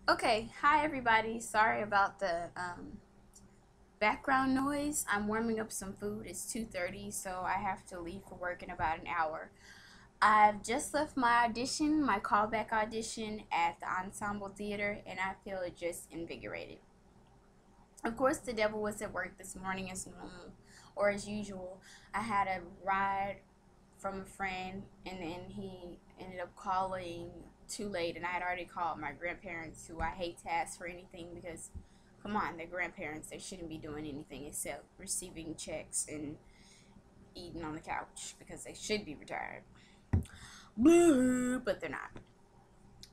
Okay, hi everybody. Sorry about the background noise. I'm warming up some food. It's 2:30, so I have to leave for work in about an hour. I've just left my audition, my callback audition at the Ensemble Theater, and I feel just invigorated. Of course, the devil was at work this morning as normal, or as usual. I had a ride from a friend, and then he ended up calling too late, and I had already called my grandparents, who I hate to ask for anything because, come on, they're grandparents. They shouldn't be doing anything except receiving checks and eating on the couch because they should be retired. But they're not.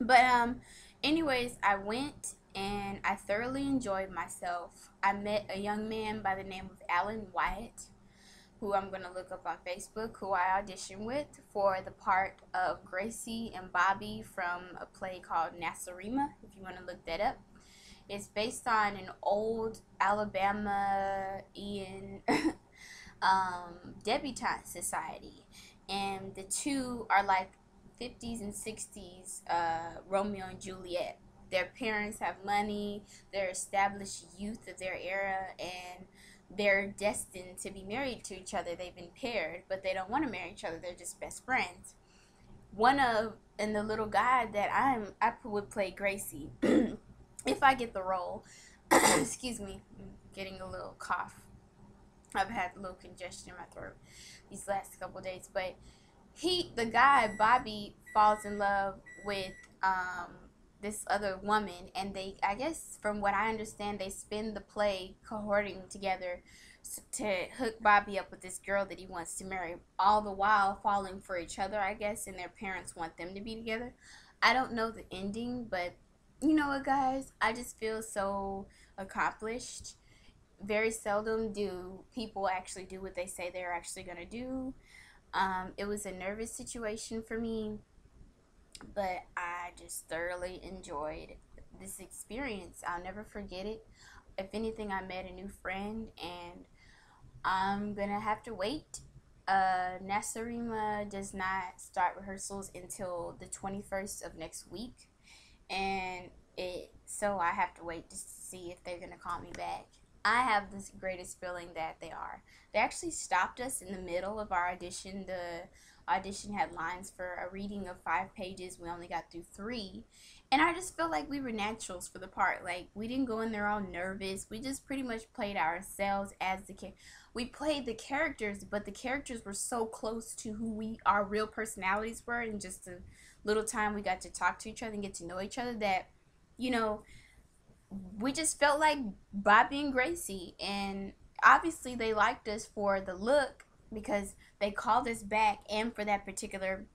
But anyways, I went and I thoroughly enjoyed myself. I met a young man by the name of Alan Wyatt, who I'm going to look up on Facebook, who I auditioned with for the part of Gracie and Bobby from a play called Nasarima, if you want to look that up. It's based on an old Alabama Ian debutante society. And the two are like 50s and 60s Romeo and Juliet. Their parents have money, they're established youth of their era, and they're destined to be married to each other. They've been paired, but they don't want to marry each other. They're just best friends. And the little guy that I would play Gracie if I get the role. Excuse me, I'm getting a little cough. I've had a little congestion in my throat these last couple of days, but the guy Bobby falls in love with this other woman, and they, I guess from what I understand, they spend the play cohorting together to hook Bobby up with this girl that he wants to marry, all the while falling for each other, I guess, and their parents want them to be together. I don't know the ending, but you know what, guys, I just feel so accomplished. Very seldom do people actually do what they say they're actually going to do. It was a nervous situation for me, but I just thoroughly enjoyed this experience. I'll never forget it. If anything, I met a new friend, and I'm gonna have to wait. Nasarima does not start rehearsals until the 21st of next week, and so I have to wait just to see if they're gonna call me back. I have this greatest feeling that they are. They actually stopped us in the middle of our audition. The audition had lines for a reading of 5 pages. We only got through three, and I just felt like we were naturals for the part. Like, we didn't go in there all nervous. We just pretty much played ourselves as we played the characters, but the characters were so close to who our real personalities were, and just the little time we got to talk to each other and get to know each other, that you know we just felt like Bobby and Gracie. And obviously they liked us for the look because they called us back, and for that particular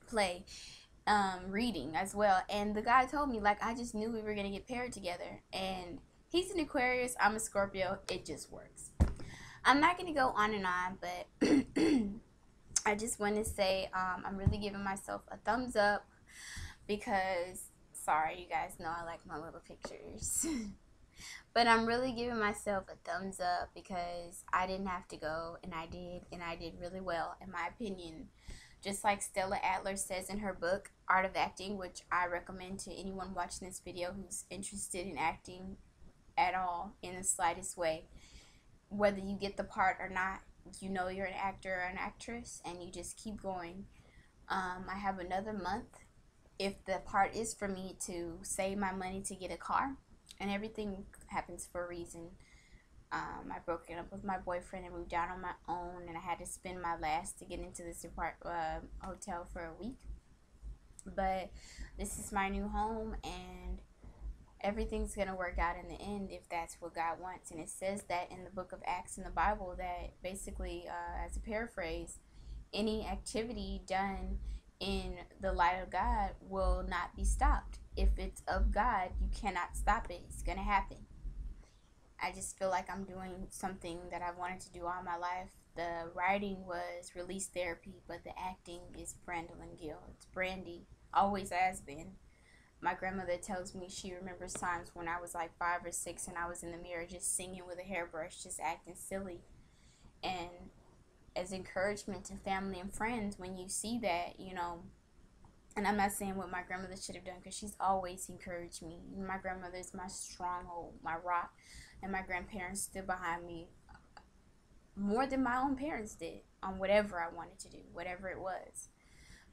play reading as well. And the guy told me, like, I just knew we were gonna get paired together. And he's an Aquarius, I'm a Scorpio. It just works. I'm not gonna go on and on, but I just want to say I'm really giving myself a thumbs up because, sorry, you guys know I like my little pictures. But I'm really giving myself a thumbs up because I didn't have to go, and I did really well, in my opinion. Just like Stella Adler says in her book, Art of Acting, which I recommend to anyone watching this video who's interested in acting at all in the slightest way. Whether you get the part or not, you know you're an actor or an actress, and you just keep going. I have another month, if the part is for me, to save my money to get a car, and everything happens for a reason. I broke it up with my boyfriend and moved out on my own, and I had to spend my last to get into this hotel for a week. But this is my new home, and everything's gonna work out in the end if that's what God wants. And it says that in the book of Acts in the Bible, that basically, as a paraphrase, any activity done in the light of God will not be stopped. If it's of God, you cannot stop it. It's gonna happen. I just feel like I'm doing something that I've wanted to do all my life. The writing was release therapy, but the acting is Brandalyn Gill. It's Brandy, always has been. My grandmother tells me she remembers times when I was like 5 or 6 and I was in the mirror just singing with a hairbrush, just acting silly. And as encouragement to family and friends, when you see that, And I'm not saying what my grandmother should have done, because she's always encouraged me. My grandmother is my stronghold, my rock, and my grandparents stood behind me more than my own parents did on whatever I wanted to do, whatever it was.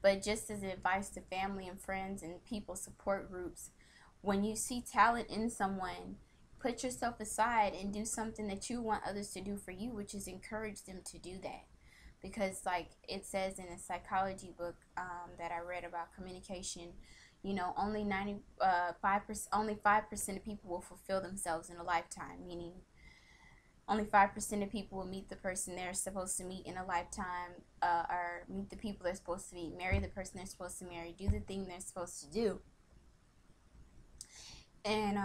But just as advice to family and friends and people support groups, when you see talent in someone, put yourself aside and do something that you want others to do for you, which is encourage them to do that. Because like it says in a psychology book that I read about communication, you know, only 95% only 5% of people will fulfill themselves in a lifetime, meaning only 5% of people will meet the person they're supposed to meet in a lifetime, or meet the people they're supposed to meet, marry the person they're supposed to marry, do the thing they're supposed to do. And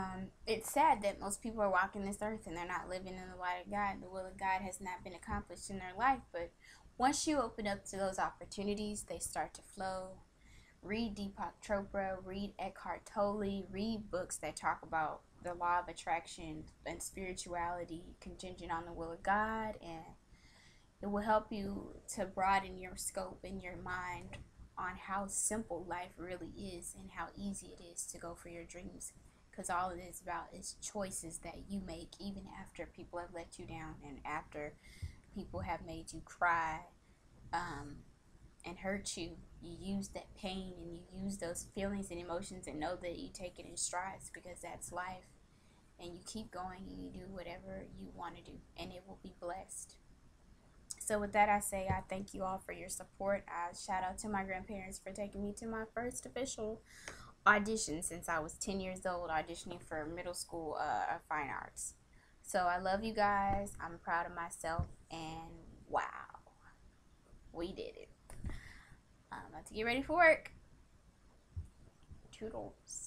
it's sad that most people are walking this earth and they're not living in the light of God. The will of God has not been accomplished in their life. But once you open up to those opportunities, they start to flow. Read Deepak Chopra, read Eckhart Tolle, read books that talk about the law of attraction and spirituality contingent on the will of God, and it will help you to broaden your scope and your mind on how simple life really is and how easy it is to go for your dreams. Because all it is about is choices that you make, even after people have let you down and after people have made you cry, and hurt you. You use that pain and you use those feelings and emotions and know that you take it in strides, because that's life. And you keep going and you do whatever you want to do, and it will be blessed. So with that, I say I thank you all for your support. I shout out to my grandparents for taking me to my first official audition since I was 10 years old, auditioning for middle school fine arts. So I love you guys. I'm proud of myself, and wow, we did it. I'm about to get ready for work. Toodles.